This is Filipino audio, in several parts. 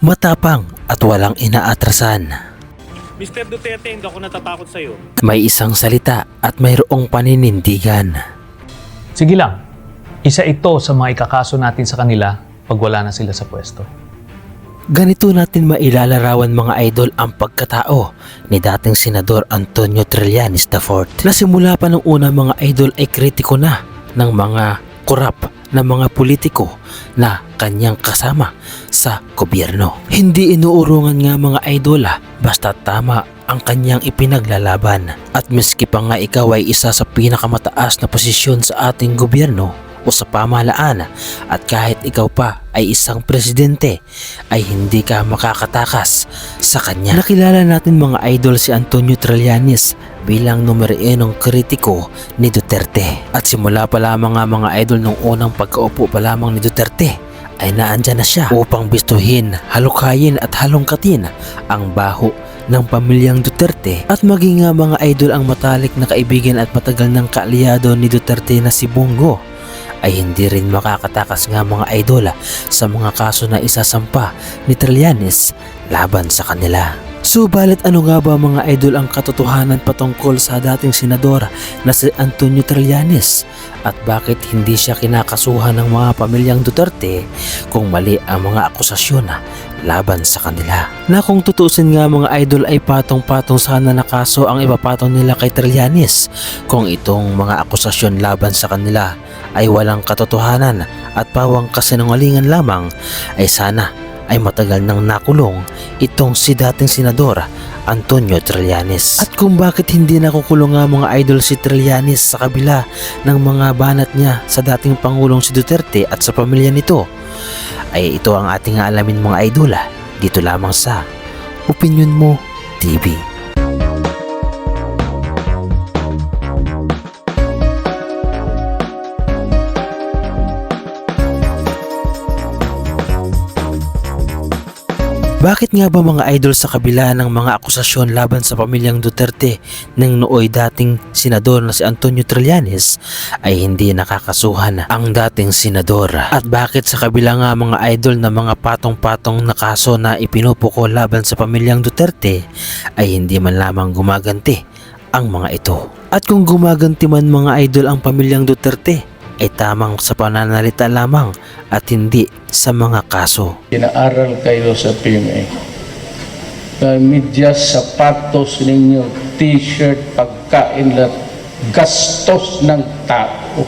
Matapang at walang inaatrasan. Mr. Duterte, hindi ako natatakot sa'yo. May isang salita at mayroong paninindigan. Sige lang, isa ito sa mga ikakaso natin sa kanila pag wala na sila sa pwesto. Ganito natin mailalarawan mga idol ang pagkatao ni dating Senador Antonio Trillanes IV na simula pa ng una mga idol ay kritiko na ng mga korap na mga politiko na kanyang kasama sa gobyerno. Hindi inuurungan nga mga idol basta tama ang kanyang ipinaglalaban. At miski pa nga ikaw ay isa sa pinakamataas na posisyon sa ating gobyerno o sa pamahalaan at kahit ikaw pa ay isang presidente ay hindi ka makakatakas sa kanya. Nakilala natin mga idol si Antonio Trillanes bilang numero 1 kritiko ni Duterte. At simula pa lamang nga mga idol nung unang pagkaupo pa lamang ni Duterte ay naandyan na siya upang bistuhin, halukhayin at halongkatin ang baho ng pamilyang Duterte at maging nga mga idol ang matalik na kaibigan at matagal ng kaalyado ni Duterte na si Bongo ay hindi rin makakatakas nga mga idol sa mga kaso na isasampa ni Trillanes laban sa kanila. Subalit ano nga ba mga idol ang katotohanan patungkol sa dating senador na si Antonio Trillanes at bakit hindi siya kinakasuhan ng mga pamilyang Duterte kung mali ang mga akusasyon laban sa kanila? Na kung tutusin nga mga idol ay patong-patong sana na kaso ang ipapatong nila kay Trillanes kung itong mga akusasyon laban sa kanila ay walang katotohanan at pawang kasinungalingan lamang ay sana ay matagal nang nakulong itong si dating senador Antonio Trillanes. At kung bakit hindi nakukulong nga mga idol si Trillanes sa kabila ng mga banat niya sa dating Pangulong si Duterte at sa pamilya nito, ay ito ang ating alamin mga idol dito lamang sa Opinion Mo TV. Bakit nga ba mga idol sa kabila ng mga akusasyon laban sa pamilyang Duterte ng nooy dating senador na si Antonio Trillanes ay hindi nakakasuhan ang dating senador? At bakit sa kabila nga mga idol na mga patong-patong na kaso na ipinupuko laban sa pamilyang Duterte ay hindi man lamang gumaganti ang mga ito? At kung gumaganti man mga idol ang pamilyang Duterte ay tamang sa pananalita lamang at hindi sa mga kaso. Inaaral kayo sa PMA. Medyas, sapatos ninyo, t-shirt, pagkain, gastos ng tao.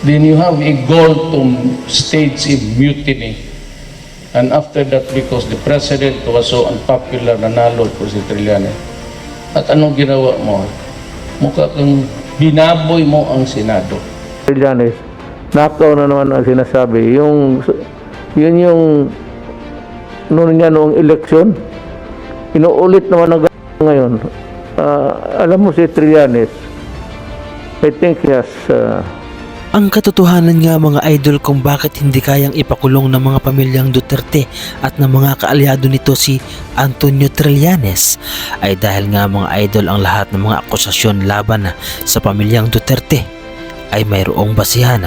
Then you have a goal to stage a mutiny. And after that, because the president was so unpopular, nanalo po si Trillanes. At anong ginawa mo? Mukha kang binaboy mo ang Senado. Trillanes, nakaw na naman ang sinasabi. Yun yung noong eleksyon, inuulit naman ang ngayon. Alam mo si Trillanes, I think he has... Ang katotohanan nga mga idol kung bakit hindi kayang ipakulong ng mga pamilyang Duterte at ng mga kaalyado nito si Antonio Trillanes ay dahil nga mga idol ang lahat ng mga akusasyon laban sa pamilyang Duterte ay mayroong basihan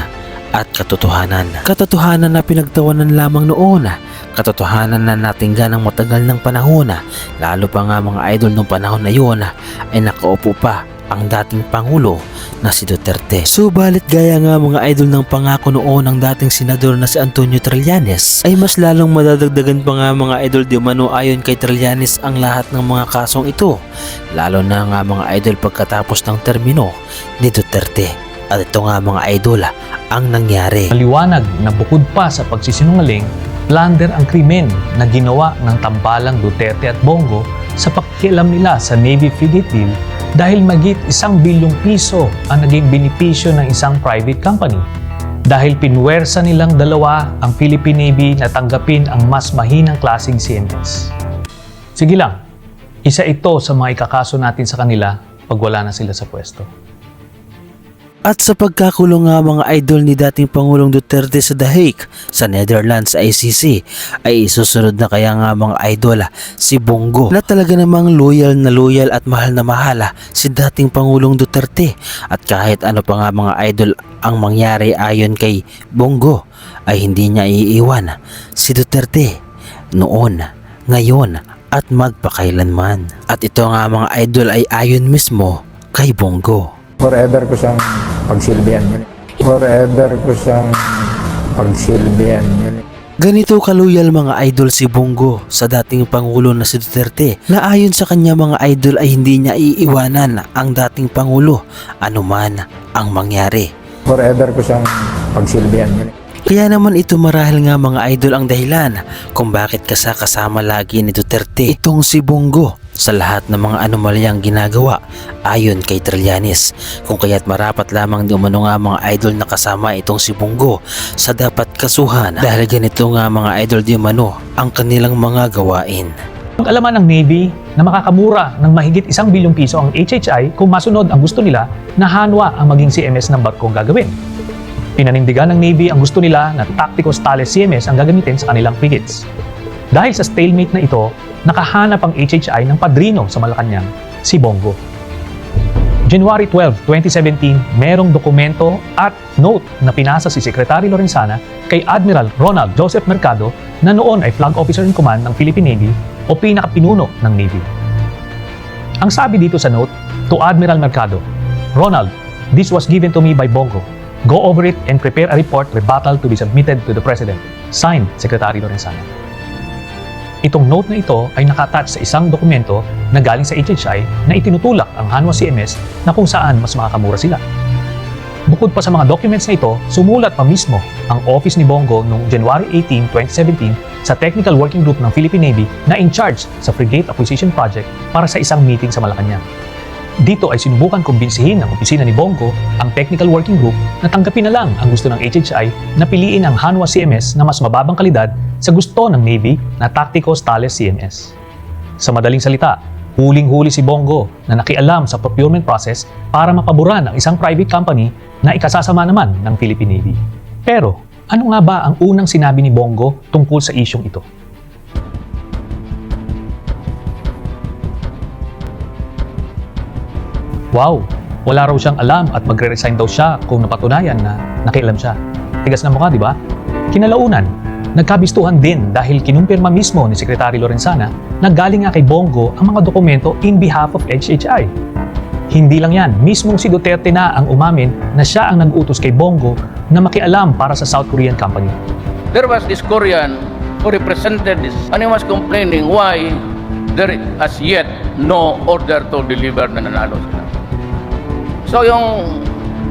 at katotohanan. Katotohanan na pinagtawanan lamang noon. Katotohanan na natinggan ng matagal ng panahon. Lalo pa nga mga idol nung panahon na yun ay nakaupo pa ang dating Pangulo na si Duterte. Subalit gaya nga mga idol ng pangako noon ng dating senador na si Antonio Trillanes ay mas lalong madadagdagan pa nga mga idol di umano ayon kay Trillanes ang lahat ng mga kasong ito. Lalo na nga mga idol pagkatapos ng termino ni Duterte. At ito nga mga idol ang nangyari. Maliwanag na bukod pa sa pagsisinungaling, plunder ang krimen na ginawa ng tambalang Duterte at Bongo sa pakikialam nila sa Navy frigate deal dahil magit 1 bilyong piso ang naging benepisyo ng isang private company. Dahil pinwersa nilang dalawa ang Philippine Navy na tanggapin ang mas mahinang klaseng CNS. Sige lang, isa ito sa mga ikakaso natin sa kanila pag wala na sila sa pwesto. At sa pagkakulong nga mga idol ni dating Pangulong Duterte sa The Hague sa Netherlands ICC ay isusunod na kaya nga mga idol si Bongo na talaga namang loyal at mahal na mahal si dating Pangulong Duterte. At kahit ano pa nga mga idol ang mangyari ayon kay Bongo ay hindi niya iiwan si Duterte. noon, ngayon at magpakailanman. At ito nga mga idol ay ayon mismo kay Bongo. Forever ko siyang pagsilbihan yun. Forever ko siyang pagsilbihan yun. Ganito kaluyal mga idol si Bongo sa dating Pangulo na si Duterte na ayon sa kanya mga idol ay hindi niya iiwanan ang dating Pangulo anuman ang mangyari. Forever ko siyang pagsilbihan yun. Kaya naman ito marahil nga mga idol ang dahilan kung bakit kasama lagi ni Duterte itong si Bongo sa lahat ng mga anomalyang ginagawa ayon kay Trillanes. Kung kaya't marapat lamang di umano nga mga idol na kasama itong si Bongo sa dapat kasuhan dahil ganito nga mga idol di umano ang kanilang mga gawain. Pag-alaman ng Navy na makakamura ng mahigit 1 bilyong piso ang HHI kung masunod ang gusto nila na hanwa ang maging CMS ng barkong gagawin. Pinanindigan ng Navy ang gusto nila na Tacticos Thales CMS ang gagamitin sa kanilang frigates. Dahil sa stalemate na ito, nakahanap ang HHI ng padrino sa Malacanang, si Bongo. January 12, 2017, merong dokumento at note na pinasa si Secretary Lorenzana kay Admiral Ronald Joseph Mercado na noon ay Flag Officer in Command ng Philippine Navy o pinakapinuno ng Navy. Ang sabi dito sa note, to Admiral Mercado, Ronald, this was given to me by Bongo. Go over it and prepare a report rebuttal to be submitted to the President. Signed, Secretary Lorenzana. Itong note na ito ay nakatouch sa isang dokumento na galing sa HHI na itinutulak ang Hanwha CMS na kung saan mas makakamura sila. Bukod pa sa mga documents na ito, sumulat pa mismo ang office ni Bongo noong January 18, 2017 sa Technical Working Group ng Philippine Navy na in charge sa Frigate Acquisition Project para sa isang meeting sa Malacanang. Dito ay sinubukan kumbinsihin ng opisina ni Bongo ang Technical Working Group na tanggapin na lang ang gusto ng HHI na piliin ang Hanwha CMS na mas mababang kalidad sa gusto ng Navy na Tacticos Thales CMS. Sa madaling salita, huling-huli si Bongo na nakialam sa procurement process para mapaboran ang isang private company na ikasasama naman ng Philippine Navy. Pero ano nga ba ang unang sinabi ni Bongo tungkol sa isyong ito? Wow! Wala raw siyang alam at magre-resign daw siya kung napatunayan na nakialam siya. Tigas na mukha, di ba? Kinalaunan, nagkabistuhan din dahil kinumpirma mismo ni Secretary Lorenzana na galing nga kay Bongo ang mga dokumento in behalf of HHI. Hindi lang yan, mismong si Duterte na ang umamin na siya ang nag-utos kay Bongo na makialam para sa South Korean company. There was this Korean who represented this and he was complaining why there is as yet no order to deliver na nanalo sila. So yung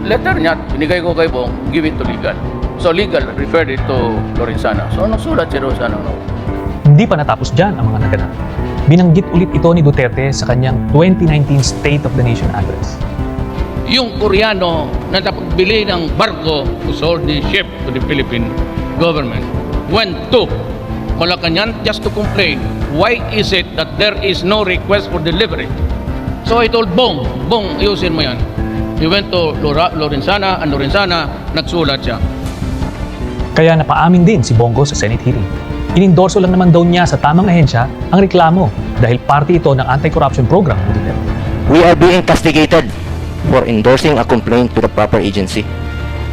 letter niya, binigay ko kay Bong, give it to legal. So legal referred it to Lorenzana. So nagsulat si Lorenzana. Hindi pa natapos dyan ang mga naganap. Binanggit ulit ito ni Duterte sa kanyang 2019 State of the Nation Address. Yung Koreano na napagbili ng barko to sold the ship to the Philippine government went to Malacanang just to complain, why is it that there is no request for delivery? So I told Bong, ayusin mo yan. He went to Lorenzana and Lorenzana nagsulat siya. Kaya napaamin din si Bongo sa Senate hearing. Inindorso lang naman daw niya sa tamang ahensya ang reklamo dahil parte ito ng anti-corruption program ng Duterte. We are being castigated for endorsing a complaint to the proper agency.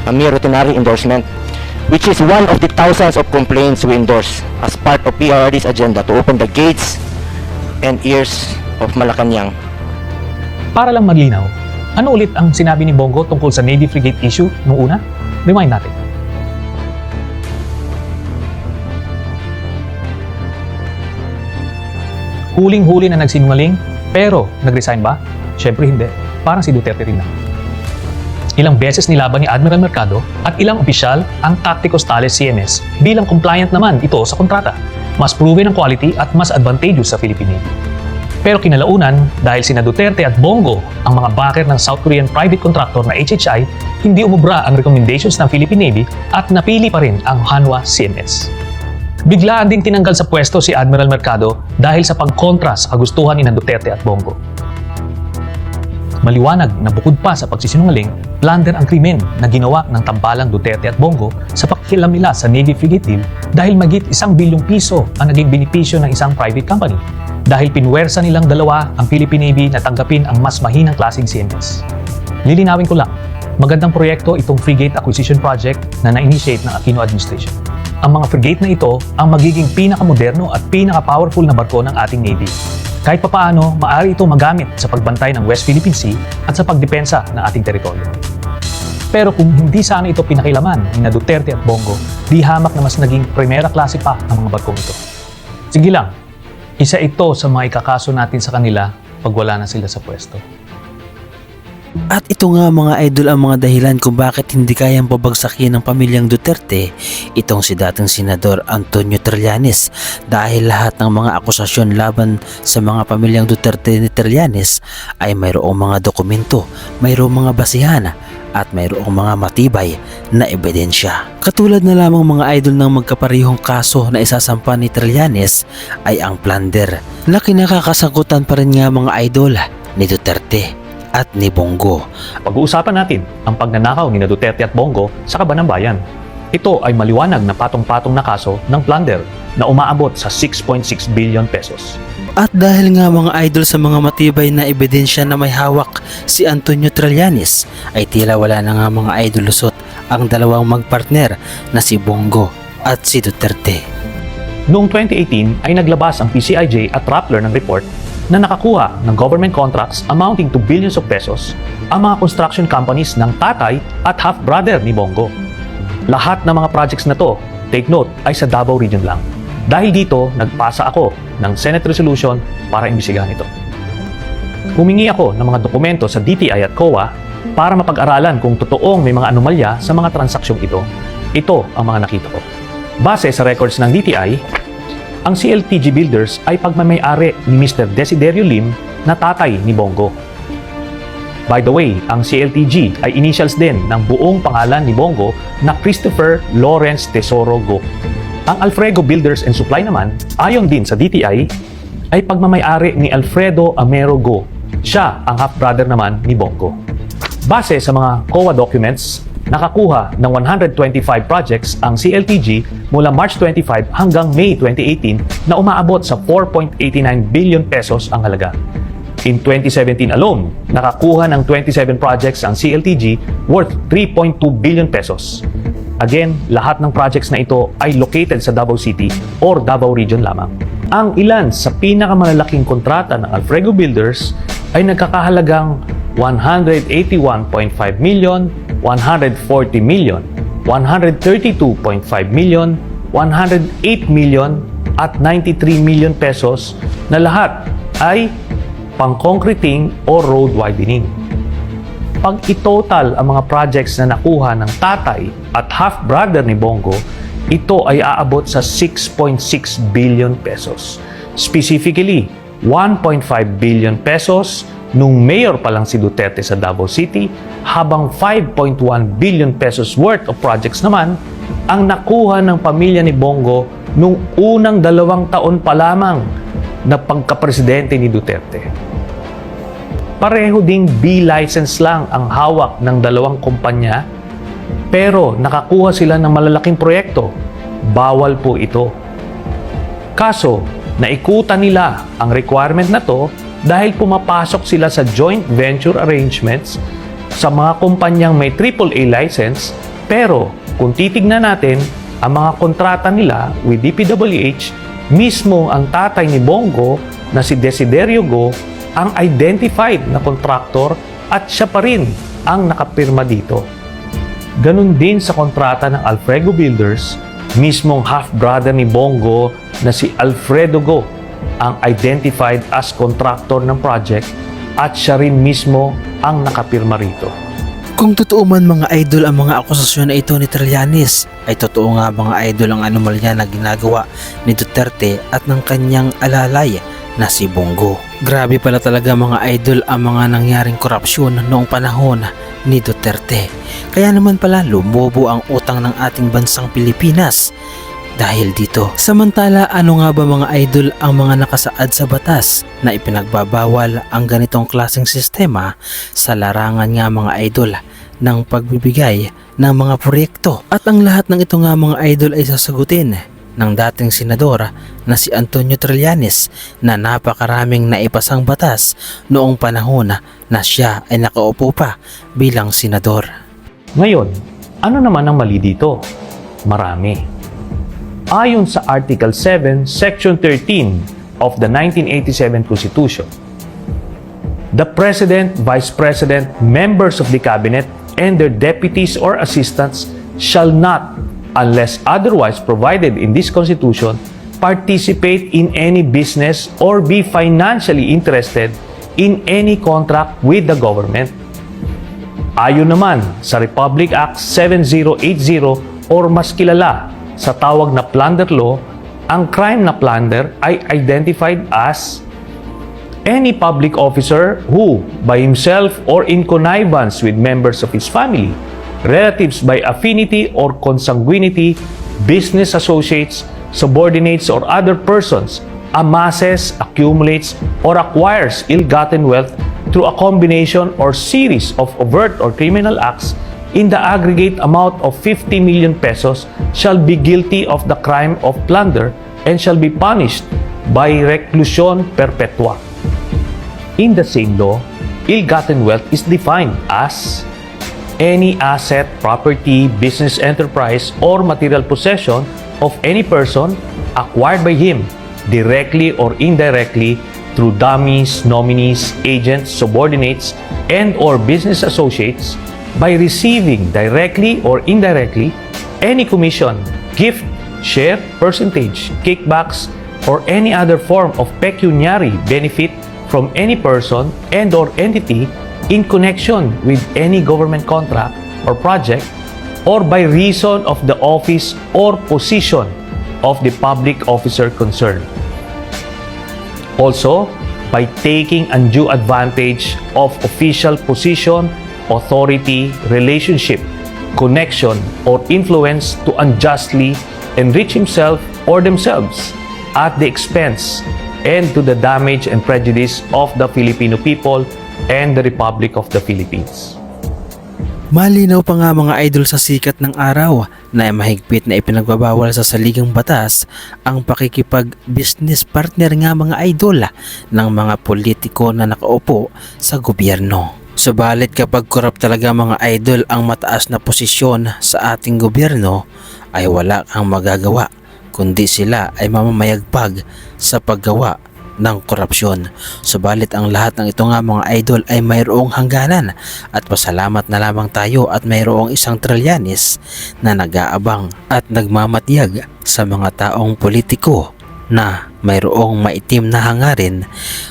A mere routinary endorsement, which is one of the thousands of complaints we endorse as part of PRRD's agenda to open the gates and ears of Malacanang. Para lang maglinaw, ano ulit ang sinabi ni Bongo tungkol sa Navy frigate issue noong una? Rewind natin. Huling-huli na nagsinungaling, pero nag-resign ba? Siyempre hindi. Parang si Duterte rin na. Ilang beses nilaban ni Admiral Mercado at ilang opisyal ang Tacticos Thales CMS bilang compliant naman ito sa kontrata. Mas proven ang quality at mas advantageous sa Philippine Navy. Pero kinalaunan, dahil sina Duterte at Bongo ang mga backer ng South Korean private contractor na HHI, hindi umubra ang recommendations ng Philippine Navy at napili pa rin ang Hanwha CMS. Biglaan ding tinanggal sa pwesto si Admiral Mercado dahil sa pagkontra sa kagustuhan ni Duterte at Bongo. Maliwanag na bukod pa sa pagsisinungaling, blunder ang krimen na ginawa ng tambalang Duterte at Bongo sa pakikialam nila sa Navy frigate deal dahil magit 1 bilyong piso ang naging benepisyo ng isang private company dahil pinwersa nilang dalawa ang Philippine Navy na tanggapin ang mas mahinang klaseng CMS. Lilinawin ko lang, magandang proyekto itong frigate acquisition project na na-initiate ng Aquino administration. ang mga frigate na ito ang magiging pinakamoderno at pinaka-powerful na barko ng ating Navy. Kahit papaano, maaari ito magamit sa pagbantay ng West Philippine Sea at sa pagdepensa ng ating teritoryo. Pero kung hindi sana ito pinakilaman ni na Duterte at Bongo, di hamak na mas naging primera klase pa ang mga barkong ito. Sige lang, isa ito sa mga ikakaso natin sa kanila pag wala na sila sa pwesto. At ito nga mga idol ang mga dahilan kung bakit hindi kayang pabagsakin ng pamilyang Duterte itong si dating Senador Antonio Trillanes, dahil lahat ng mga akusasyon laban sa mga pamilyang Duterte ni Trillanes ay mayroong mga dokumento, mayroong mga basihan at mayroong mga matibay na ebidensya. Katulad na lamang mga idol ng magkaparehong kaso na isasampa ni Trillanes ay ang plunder na kinakakasagutan pa rin nga mga idol ni Duterte at ni Bongo. Pag-uusapan natin ang pagnanakaw ni na Duterte at Bongo sa kaban ng bayan. Ito ay maliwanag na patong-patong na kaso ng plunder na umaabot sa 6.6 billion pesos. At dahil nga mga idol sa mga matibay na ebidensya na may hawak si Antonio Trillanes, ay tila wala na nga mga idol lusot ang dalawang magpartner na si Bongo at si Duterte. Noong 2018 ay naglabas ang PCIJ at Rappler ng report na nakakuha ng government contracts amounting to billions of pesos ang mga construction companies ng tatay at half-brother ni Bongo. Lahat ng mga projects na to, take note, ay sa Davao Region lang. Dahil dito, nagpasa ako ng Senate Resolution para imbisigahan ito. Humingi ako ng mga dokumento sa DTI at COA para mapag-aralan kung totoong may mga anomalya sa mga transaksyong ito. Ito ang mga nakita ko. Base sa records ng DTI, ang CLTG Builders ay pagmamay-ari ni Mr. Desiderio Lim na tatay ni Bongo. By the way, ang CLTG ay initials din ng buong pangalan ni Bongo na Christopher Lawrence Tesoro Go. Ang Alfredo Builders and Supply naman, ayon din sa DTI, ay pagmamay-ari ni Alfredo Amero Go. Siya ang half-brother naman ni Bongo. Base sa mga COA documents, nakakuha ng 125 projects ang CLTG mula March 25 hanggang May 2018 na umaabot sa 4.89 billion pesos ang halaga. In 2017 alone, nakakuha ng 27 projects ang CLTG worth 3.2 billion pesos. Again, lahat ng projects na ito ay located sa Davao City or Davao Region lamang. Ang ilan sa pinakamalalaking kontrata ng Alfredo Builders ay nagkakahalagang 181.5 million, 140 million, 132.5 million, 108 million, at 93 million pesos na lahat ay pang-concreting o road widening. Pag itotal ang mga projects na nakuha ng tatay at half-brother ni Bongo, ito ay aabot sa 6.6 billion pesos. Specifically, 1.5 billion pesos nung mayor pa lang si Duterte sa Davao City, habang 5.1 billion pesos worth of projects naman ang nakuha ng pamilya ni Bongo nung unang 2 taon pa lamang na pagkapresidente ni Duterte. Pareho ding B-license lang ang hawak ng 2 kumpanya, pero nakakuha sila ng malalaking proyekto. Bawal po ito. Kaso, naikutan nila ang requirement na to dahil pumapasok sila sa joint venture arrangements sa mga kumpanyang may AAA license, pero kung titignan natin ang mga kontrata nila with DPWH, mismo ang tatay ni Bongo na si Desiderio Go ang identified na contractor at siya pa rin ang nakapirma dito. Ganon din sa kontrata ng Alfredo Builders, mismong half-brother ni Bongo na si Alfredo Go ang identified as contractor ng project at siya rin mismo ang nakapirma rito. Kung totoo man mga idol ang mga akusasyon na ito ni Trillanes, ay totoo nga mga idol ang anomalya na ginagawa ni Duterte at ng kanyang alalay na si Bongo. Grabe pala talaga mga idol ang mga nangyaring korupsyon noong panahon ni Duterte. Kaya naman pala lumobo ang utang ng ating bansang Pilipinas dahil dito. Samantala, ano nga ba mga idol ang mga nakasaad sa batas na ipinagbabawal ang ganitong klaseng sistema sa larangan nga mga idol ng pagbibigay ng mga proyekto? At ang lahat ng ito nga mga idol ay sasagutin ng dating senador na si Antonio Trillanes na napakaraming naipasang batas noong panahon na siya ay nakaupo pa bilang senador. Ngayon, ano naman ang mali dito? Marami. Ayon sa Article 7, Section 13 of the 1987 Constitution, the President, Vice President, members of the Cabinet, and their deputies or assistants shall not, unless otherwise provided in this Constitution, participate in any business or be financially interested in any contract with the government. Ayon naman sa Republic Act 7080 or mas kilala sa tawag na Plunder Law, ang crime na plunder ay identified as any public officer who, by himself or in connivance with members of his family, relatives by affinity or consanguinity, business associates, subordinates, or other persons, amasses, accumulates, or acquires ill-gotten wealth through a combination or series of overt or criminal acts in the aggregate amount of 50 million pesos shall be guilty of the crime of plunder and shall be punished by reclusion perpetua. In the same law, ill-gotten wealth is defined as any asset, property, business enterprise, or material possession of any person acquired by him directly or indirectly through dummies, nominees, agents, subordinates, and or business associates by receiving directly or indirectly any commission, gift, share, percentage, kickbacks, or any other form of pecuniary benefit from any person and or entity in connection with any government contract or project, or by reason of the office or position of the public officer concerned. Also, by taking undue advantage of official position, authority, relationship, connection, or influence to unjustly enrich himself or themselves at the expense and to the damage and prejudice of the Filipino people and the Republic of the Philippines. Malinaw pa nga mga idol sa sikat ng araw na mahigpit na ipinagbabawal sa saligang batas ang pakikipag-business partner nga mga idol ng mga politiko na nakaupo sa gobyerno. Subalit kapag korap talaga mga idol ang mataas na posisyon sa ating gobyerno ay wala kang magagawa kundi sila ay mamamayagpag sa paggawa ng korupsyon. Subalit ang lahat ng ito nga mga idol ay mayroong hangganan at pasalamat na lamang tayo at mayroong isang Trillanes na nag-aabang at nagmamatyag sa mga taong politiko na mayroong maitim na hangarin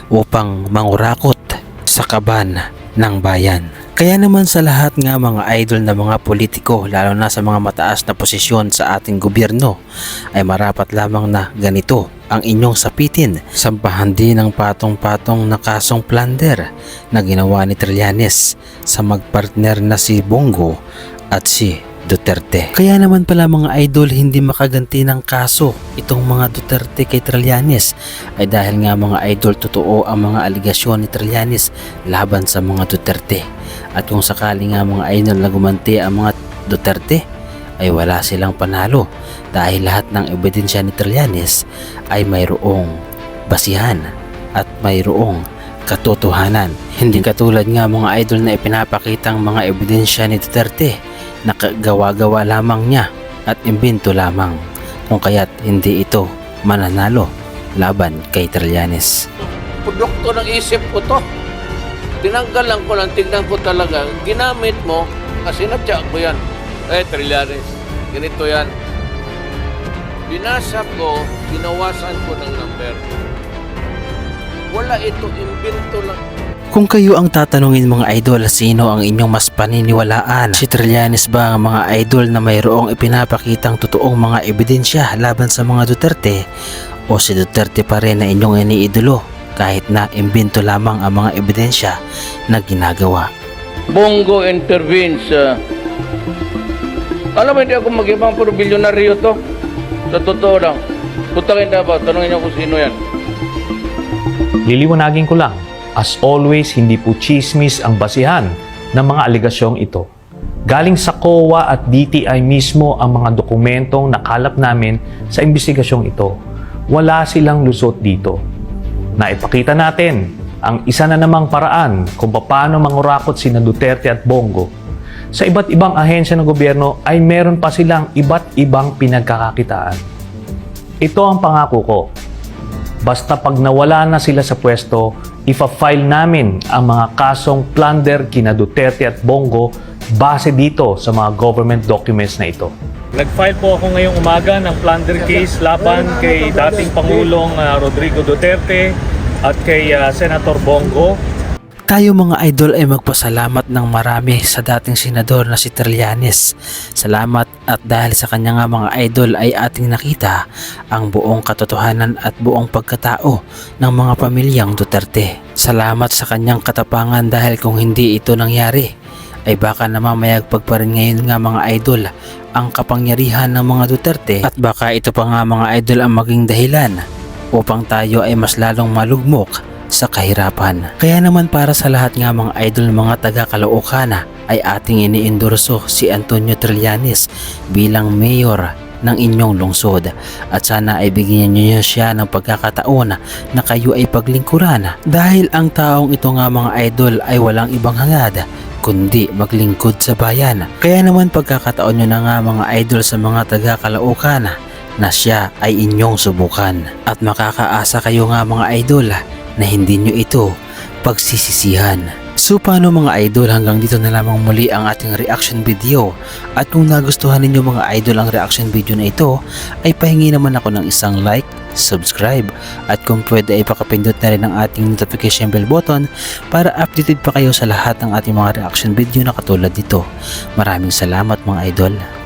upang mangurakot sa kaban ng bayan. Kaya naman sa lahat nga mga idol na mga politiko, lalo na sa mga mataas na posisyon sa ating gobyerno, ay marapat lamang na ganito ang inyong sapitin. Sampahan din ng patong-patong na kasong plunder na ginawa ni Trillanes sa magpartner na si Bongo at si Duterte. Kaya naman pala mga idol hindi makaganti ng kaso itong mga Duterte kay Trillanes ay dahil nga mga idol totoo ang mga aligasyon ni Trillanes laban sa mga Duterte. At kung sakali nga mga idol na gumanti ang mga Duterte ay wala silang panalo dahil lahat ng ebidensya ni Trillanes ay mayroong basihan at mayroong katotohanan. Hindi katulad nga mga idol na ipinapakitang mga ebidensya ni Duterte na gawa-gawa lamang niya at imbento lamang, kung kaya't hindi ito mananalo laban kay Trillanes. Produkto ng isip ko to. Tinanggalan ko lang, tignan ko talaga. Ginamit mo, kasi natya ko yan. Trillanes, ganito yan. Binasa ko, ginawasan ko ng number. Wala ito, imbento lang. Kung kayo ang tatanungin mga idol, sino ang inyong mas paniniwalaan? Si Trillanes ba ang mga idol na mayroong ipinapakitang totoong mga ebidensya laban sa mga Duterte? O si Duterte pa rin na inyong iniidolo kahit na imbento lamang ang mga ebidensya na ginagawa? Bongo intervenes. Alam mo, hindi ako mag-ibang puro bilyonaryo to. Sa totoo lang. Putakin na ba? Tanungin niyo kung sino yan. Liliwanagin ko lang, as always, hindi po chismis ang basihan ng mga aligasyong ito. Galing sa COA at DTI mismo ang mga dokumentong nakalap namin sa investigasyong ito. Wala silang lusot dito. Naipakita natin ang isa na namang paraan kung paano mangurakot sina Duterte at Bongo. Sa iba't ibang ahensya ng gobyerno ay meron pa silang iba't ibang pinagkakakitaan. Ito ang pangako ko. Basta pag nawala na sila sa pwesto, ipa-file namin ang mga kasong plunder kina Duterte at Bongo base dito sa mga government documents na ito. Nag-file po ako ngayong umaga ng plunder case laban kay dating Pangulong Rodrigo Duterte at kay Senator Bongo. Tayo mga idol ay magpasalamat ng marami sa dating senador na si Trillanes. Salamat at dahil sa kanya nga mga idol ay ating nakita ang buong katotohanan at buong pagkatao ng mga pamilyang Duterte. Salamat sa kanyang katapangan dahil kung hindi ito nangyari ay baka namamayagpag pa rin ngayon nga mga idol ang kapangyarihan ng mga Duterte at baka ito pa nga mga idol ang maging dahilan upang tayo ay mas lalong malugmok sa kahirapan. Kaya naman para sa lahat nga mga idol mga taga Caloocan ay ating iniendorso si Antonio Trillanes bilang mayor ng inyong lungsod at sana ay bigyan niyo siya ng pagkakataon na kayo ay paglingkuran dahil ang taong ito nga mga idol ay walang ibang hangad kundi maglingkod sa bayan. Kaya naman pagkakataon nyo na nga mga idol sa mga taga Caloocan na siya ay inyong subukan at makakaasa kayo nga mga idol na hindi nyo ito pagsisisihan. So paano mga idol, hanggang dito na lamang muli ang ating reaction video at kung nagustuhan ninyo mga idol ang reaction video na ito ay pahingi naman ako ng isang like, subscribe at kung pwede ay pakapindot na rin ang ating notification bell button para updated pa kayo sa lahat ng ating mga reaction video na katulad nito. Maraming salamat mga idol.